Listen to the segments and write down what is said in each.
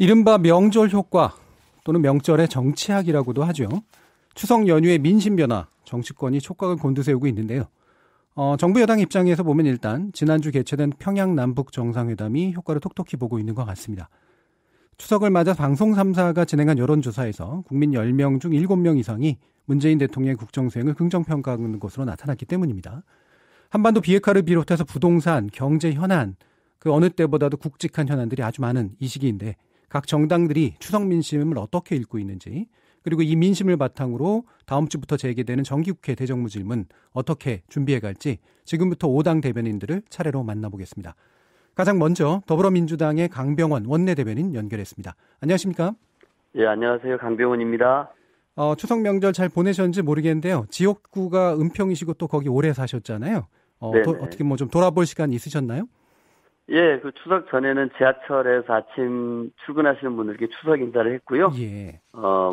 이른바 명절 효과 또는 명절의 정치학이라고도 하죠. 추석 연휴의 민심 변화, 정치권이 촉각을 곤두세우고 있는데요. 정부 여당 입장에서 보면 일단 지난주 개최된 평양 남북 정상회담이 효과를 톡톡히 보고 있는 것 같습니다. 추석을 맞아 방송 3사가 진행한 여론조사에서 국민 10명 중 7명 이상이 문재인 대통령의 국정수행을 긍정평가하는 것으로 나타났기 때문입니다. 한반도 비핵화를 비롯해서 부동산, 경제 현안, 그 어느 때보다도 굵직한 현안들이 아주 많은 이 시기인데 각 정당들이 추석 민심을 어떻게 읽고 있는지, 그리고 이 민심을 바탕으로 다음 주부터 재개되는 정기국회 대정부질문 어떻게 준비해 갈지 지금부터 5당 대변인들을 차례로 만나보겠습니다. 가장 먼저 더불어민주당의 강병원 원내대변인 연결했습니다. 안녕하십니까? 예, 안녕하세요. 강병원입니다. 추석 명절 잘 보내셨는지 모르겠는데요. 지역구가 은평이시고 또 거기 오래 사셨잖아요. 어떻게 뭐 좀 돌아볼 시간 있으셨나요? 예, 그 추석 전에는 지하철에서 아침 출근하시는 분들께 추석 인사를 했고요. 예.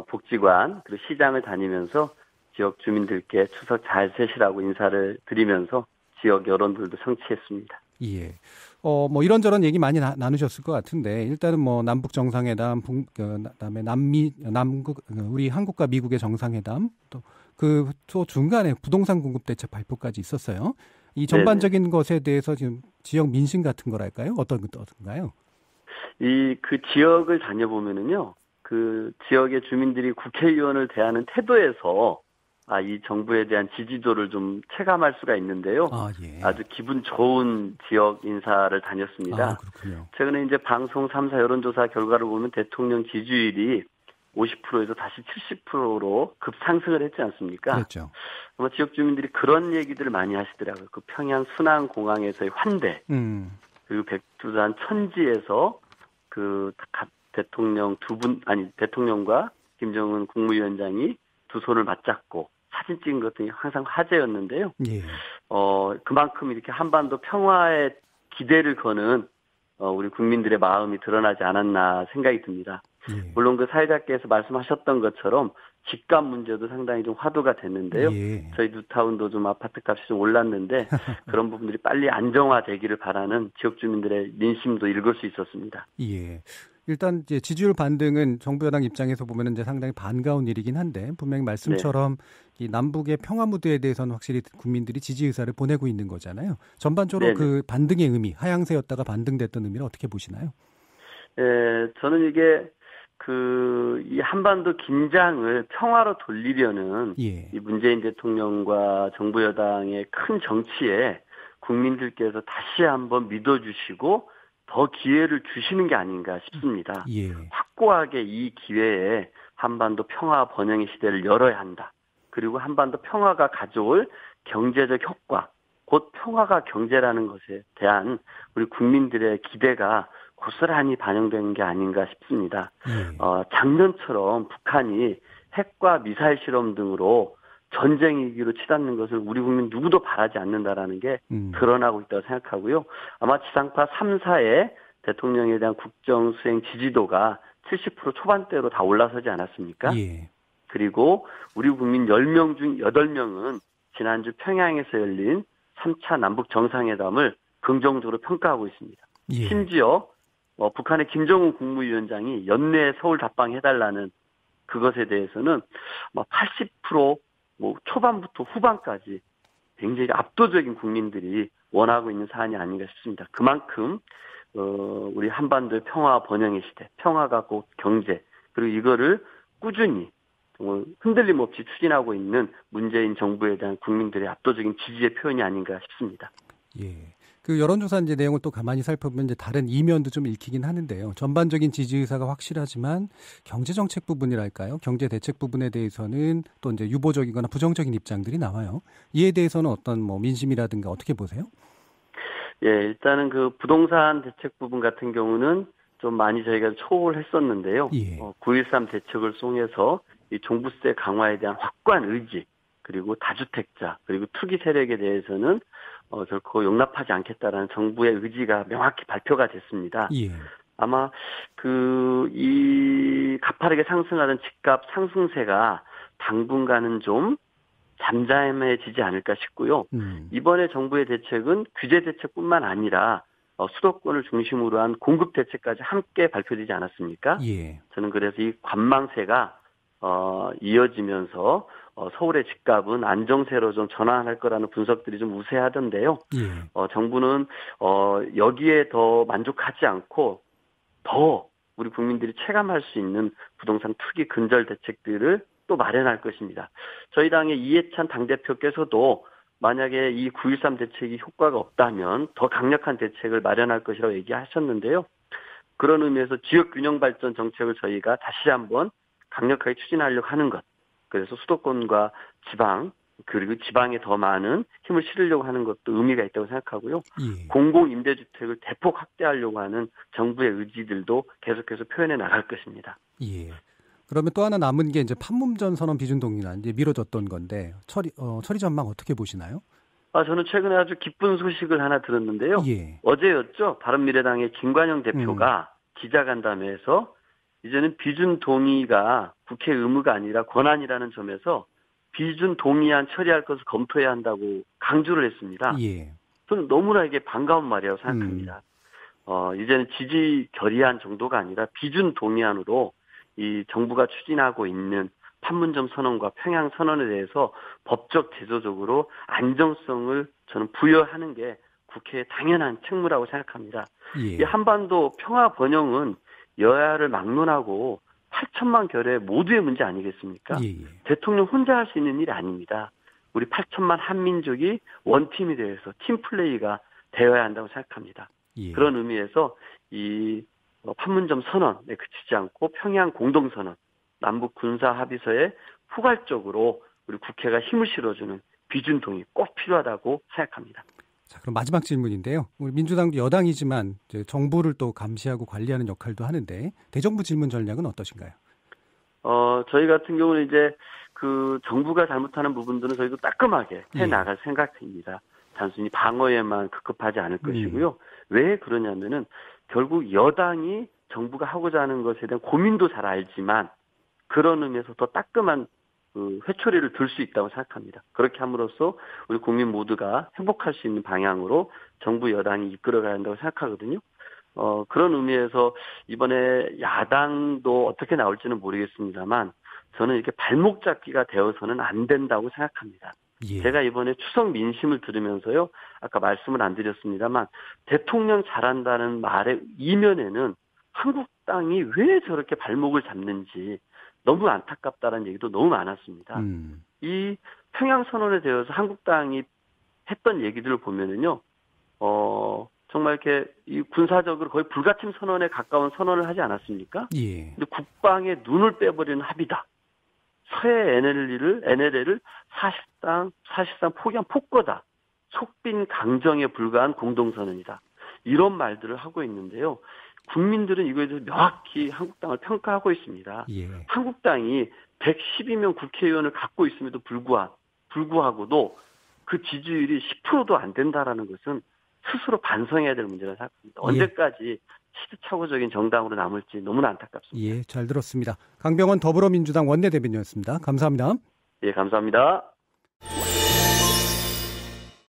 복지관 그리고 시장을 다니면서 지역 주민들께 추석 잘 세시라고 인사를 드리면서 지역 여론들도 성취했습니다. 예. 뭐 이런저런 얘기 많이 나누셨을 것 같은데 일단은 뭐 남북 정상회담, 그다음에 남국 우리 한국과 미국의 정상회담 또 중간에 부동산 공급 대책 발표까지 있었어요. 이 전반적인 네네. 것에 대해서 지금 지역 민심 같은 거랄까요? 어떤가요? 그 지역을 다녀보면은요, 그 지역의 주민들이 국회의원을 대하는 태도에서 이 정부에 대한 지지도를 좀 체감할 수가 있는데요. 예. 아주 기분 좋은 지역 인사를 다녔습니다. 그렇군요. 최근에 이제 방송 3사 여론조사 결과를 보면 대통령 지지율이 50%에서 다시 70%로 급상승을 했지 않습니까? 그렇죠. 아마 지역 주민들이 그런 얘기들을 많이 하시더라고요. 그 평양 순안공항에서의 환대, 그리고 백두산 천지에서 그 대통령과 김정은 국무위원장이 두 손을 맞잡고 사진 찍은 것들이 항상 화제였는데요. 예. 그만큼 이렇게 한반도 평화에 기대를 거는 우리 국민들의 마음이 드러나지 않았나 생각이 듭니다. 예. 물론 그 사회자께서 말씀하셨던 것처럼 집값 문제도 상당히 좀 화두가 됐는데요. 예. 저희 뉴타운도 좀 아파트 값이 좀 올랐는데 그런 부분들이 빨리 안정화되기를 바라는 지역 주민들의 민심도 읽을 수 있었습니다. 예. 일단 이제 지지율 반등은 정부 여당 입장에서 보면은 이제 상당히 반가운 일이긴 한데 분명히 말씀처럼 이 남북의 평화 무드에 대해서는 확실히 국민들이 지지 의사를 보내고 있는 거잖아요. 전반적으로 그 반등의 의미, 하향세였다가 반등됐던 의미를 어떻게 보시나요? 저는 이게 이 한반도 긴장을 평화로 돌리려는 이 문재인 대통령과 정부 여당의 큰 정치에 국민들께서 다시 한번 믿어주시고 더 기회를 주시는 게 아닌가 싶습니다. 예. 확고하게 이 기회에 한반도 평화 번영의 시대를 열어야 한다. 그리고 한반도 평화가 가져올 경제적 효과, 곧 평화가 경제라는 것에 대한 우리 국민들의 기대가 고스란히 반영된 게 아닌가 싶습니다. 작년처럼 북한이 핵과 미사일 실험 등으로 전쟁 위기로 치닫는 것을 우리 국민 누구도 바라지 않는다라는 게 드러나고 있다고 생각하고요. 아마 지상파 3사의 대통령에 대한 국정 수행 지지도가 70% 초반대로 다 올라서지 않았습니까? 예. 그리고 우리 국민 10명 중 8명은 지난주 평양에서 열린 3차 남북 정상회담을 긍정적으로 평가하고 있습니다. 예. 심지어 북한의 김정은 국무위원장이 연내 서울 답방해달라는 그것에 대해서는 80% 초반부터 후반까지 굉장히 압도적인 국민들이 원하고 있는 사안이 아닌가 싶습니다. 그만큼 우리 한반도의 평화 번영의 시대, 평화가 곧 경제, 그리고 이거를 꾸준히 정말 흔들림 없이 추진하고 있는 문재인 정부에 대한 국민들의 압도적인 지지의 표현이 아닌가 싶습니다. 예. 그 여론조사 이제 내용을 또 가만히 살펴보면 이제 다른 이면도 좀 읽히긴 하는데요. 전반적인 지지 의사가 확실하지만 경제 정책 부분이랄까요? 경제 대책 부분에 대해서는 또 이제 유보적이거나 부정적인 입장들이 나와요. 이에 대해서는 어떤 민심이라든가 어떻게 보세요? 예, 일단은 그 부동산 대책 부분 같은 경우는 좀 많이 저희가 초월했었는데요. 예. 9.13 대책을 통해서 이 종부세 강화에 대한 확고한 의지, 그리고 다주택자, 그리고 투기 세력에 대해서는 결코 용납하지 않겠다라는 정부의 의지가 명확히 발표가 됐습니다. 예. 아마 이 가파르게 상승하던 집값 상승세가 당분간은 좀 잠잠해지지 않을까 싶고요. 이번에 정부의 대책은 규제 대책뿐만 아니라 수도권을 중심으로 한 공급 대책까지 함께 발표되지 않았습니까? 예. 저는 그래서 이 관망세가 이어지면서 서울의 집값은 안정세로 좀 전환할 거라는 분석들이 좀 우세하던데요. 예. 정부는 여기에 더 만족하지 않고 더 우리 국민들이 체감할 수 있는 부동산 투기 근절 대책들을 또 마련할 것입니다. 저희 당의 이해찬 당대표께서도 만약에 이 9.13 대책이 효과가 없다면 더 강력한 대책을 마련할 것이라고 얘기하셨는데요. 그런 의미에서 지역균형발전 정책을 저희가 다시 한번 강력하게 추진하려고 하는 것. 그래서 수도권과 지방, 그리고 지방에 더 많은 힘을 실으려고 하는 것도 의미가 있다고 생각하고요. 예. 공공임대주택을 대폭 확대하려고 하는 정부의 의지들도 계속해서 표현해 나갈 것입니다. 예. 그러면 또 하나 남은 게 이제 판문점 선언 비준 동의안 이제 미뤄졌던 건데 처리 전망 어떻게 보시나요? 저는 최근에 아주 기쁜 소식을 하나 들었는데요. 예. 어제였죠. 바른미래당의 김관영 대표가 기자간담회에서 이제는 비준 동의가 국회 의무가 아니라 권한이라는 점에서 비준 동의안 처리할 것을 검토해야 한다고 강조를 했습니다. 예. 저는 너무나 이게 반가운 말이라고 생각합니다. 이제는 지지 결의안 정도가 아니라 비준 동의안으로 이 정부가 추진하고 있는 판문점 선언과 평양 선언에 대해서 법적 제도적으로 안정성을 저는 부여하는 게 국회의 당연한 책무라고 생각합니다. 예. 이 한반도 평화 번영은 여야를 막론하고 8천만 결의 모두의 문제 아니겠습니까? 예. 대통령 혼자 할 수 있는 일이 아닙니다. 우리 8천만 한민족이 원팀이 되어서 팀플레이가 되어야 한다고 생각합니다. 예. 그런 의미에서 이 판문점 선언에 그치지 않고 평양 공동선언, 남북 군사 합의서에 포괄적으로 우리 국회가 힘을 실어주는 비준 동의 꼭 필요하다고 생각합니다. 자, 그럼 마지막 질문인데요. 우리 민주당도 여당이지만 이제 정부를 또 감시하고 관리하는 역할도 하는데 대정부 질문 전략은 어떠신가요? 저희 같은 경우는 이제 그 정부가 잘못하는 부분들은 저희도 따끔하게 해 나갈 생각입니다. 단순히 방어에만 급급하지 않을 것이고요. 왜 그러냐면은 결국 여당이 정부가 하고자 하는 것에 대한 고민도 잘 알지만 그런 의미에서 더 따끔한 그 회초리를 들 수 있다고 생각합니다. 그렇게 함으로써 우리 국민 모두가 행복할 수 있는 방향으로 정부 여당이 이끌어가야 한다고 생각하거든요. 그런 의미에서 이번에 야당도 어떻게 나올지는 모르겠습니다만 저는 이렇게 발목 잡기가 되어서는 안 된다고 생각합니다. 예. 제가 이번에 추석 민심을 들으면서요. 아까 말씀을 안 드렸습니다만 대통령 잘한다는 말의 이면에는 한국당이 왜 저렇게 발목을 잡는지 너무 안타깝다는 얘기도 너무 많았습니다. 이 평양선언에 대해서 한국당이 했던 얘기들을 보면은요. 정말 이렇게 이 군사적으로 거의 불가침 선언에 가까운 선언을 하지 않았습니까? 예. 근데 국방에 눈을 빼버리는 합의다. 서해 NLL을 사실상 포기한 폭거다. 속빈 강정에 불과한 공동선언이다. 이런 말들을 하고 있는데요. 국민들은 이거에 대해서 명확히 한국당을 평가하고 있습니다. 예. 한국당이 112명 국회의원을 갖고 있음에도 불구하고도 그 지지율이 10%도 안 된다라는 것은 스스로 반성해야 될 문제라고 생각합니다. 언제까지 시대착오적인 정당으로 남을지 너무나 안타깝습니다. 예, 잘 들었습니다. 강병원 더불어민주당 원내대변인이었습니다. 감사합니다. 예, 감사합니다.